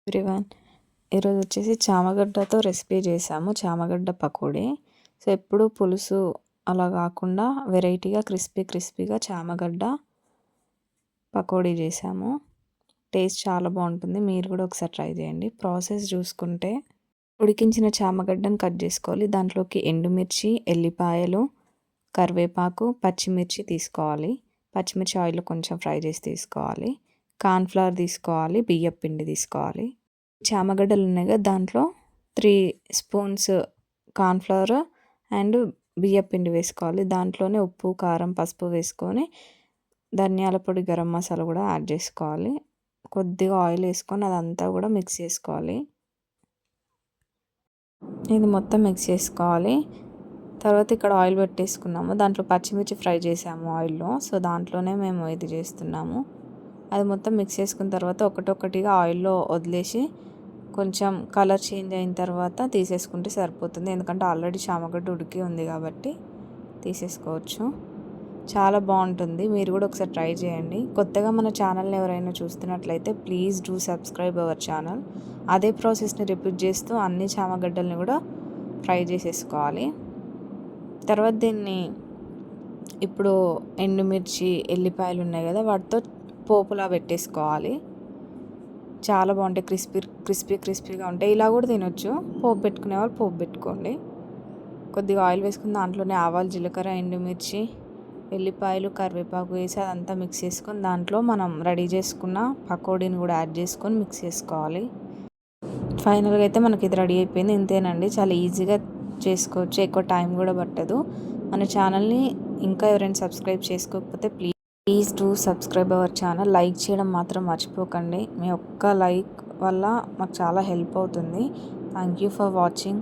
Everyone, ఈరోజు వచ్చేసి చామగడ్డతో recipe చేసాము. చామగడ్డ పకోడీ. సో ఎప్పుడు పులుసు అలా కాకుండా వెరైటీగా క్రిస్పీగా చామగడ్డ పకోడీ చేసాము. టేస్ట్ చాలా బాగుంటుంది. మీరు కూడా ఒకసారి ట్రై చేయండి. ప్రాసెస్ చూసుకుంటే ఉడికించిన చామగడ్డను కట్ చేసుకోవాలి. దాంట్లోకి ఎండుమిర్చి, ఎల్లిపాయలు, కరివేపాకు, పచ్చిమిర్చి తీసుకోవాలి. పచ్చిమిర్చి ఆయిల్లో కొంచెం ఫ్రై చేసి తీసుకోవాలి. కార్న్‌ఫ్లవర్ తీసుకోవాలి. బియ్యపు పిండి తీసుకోవాలి. చామగడ్డలు ఉన్నాయి కదా, దాంట్లో 3 స్పూన్స్ కార్న్‌ఫ్లవర్ అండ్ బియ్యపు పిండి వేసుకోవాలి. దాంట్లోనే ఉప్పు, కారం, పసుపు వేసుకొని ధనియాల పొడి, గరం మసాలా కూడా యాడ్ చేసుకోవాలి. కొద్దిగా ఆయిల్ వేసుకొని అదంతా కూడా మిక్స్ చేసుకోవాలి. ఇది మొత్తం మిక్స్ చేసుకోవాలి. తర్వాత ఇక్కడ ఆయిల్ పెట్టేసుకున్నాము. దాంట్లో పచ్చిమిర్చి ఫ్రై చేసాము ఆయిల్లో. సో దాంట్లోనే మేము ఇది చేస్తున్నాము. అది మొత్తం మిక్స్ చేసుకున్న తర్వాత ఒకటొక్కటిగా ఆయిల్లో వదిలేసి కొంచెం కలర్ చేంజ్ అయిన తర్వాత తీసేసుకుంటే సరిపోతుంది. ఎందుకంటే ఆల్రెడీ చామగడ్డ ఉడికి ఉంది కాబట్టి తీసేసుకోవచ్చు. చాలా బాగుంటుంది. మీరు కూడా ఒకసారి ట్రై చేయండి. కొత్తగా మన ఛానల్ని ఎవరైనా చూస్తున్నట్లయితే please do subscribe our channel. అదే ప్రాసెస్ని రిపీట్ చేస్తూ అన్ని చామగడ్డల్ని కూడా ఫ్రై చేసేసుకోవాలి. తర్వాత దీన్ని ఇప్పుడు ఎండుమిర్చి, ఎల్లిపాయలు ఉన్నాయి కదా, వాటితో పోపులా పెట్టేసుకోవాలి. చాలా బాగుంటాయి. క్రిస్పీగా ఉంటాయి. ఇలా కూడా తినొచ్చు. పోపు పెట్టుకునే వాళ్ళు పోపు పెట్టుకోండి. కొద్దిగా ఆయిల్ వేసుకుని దాంట్లోనే ఆవాలు, జీలకర్ర, ఎండుమిర్చి, ఎల్లిపాయలు, కరివేపాకు వేసి అదంతా మిక్స్ చేసుకొని దాంట్లో మనం రెడీ చేసుకున్న పకోడీని కూడా యాడ్ చేసుకొని మిక్స్ చేసుకోవాలి. ఫైనల్గా అయితే మనకి ఇది రెడీ అయిపోయింది. ఇంతేనండి, చాలా ఈజీగా చేసుకోవచ్చు. ఎక్కువ టైం కూడా పట్టదు. మన ఛానల్ని ఇంకా ఎవరైనా సబ్స్క్రైబ్ చేసుకోకపోతే please do subscribe our channel. Like చేయడం మాత్రం మర్చిపోకండి. మీ ఒక్క లైక్ వల్ల మాకు చాలా హెల్ప్ అవుతుంది. Thank you for watching.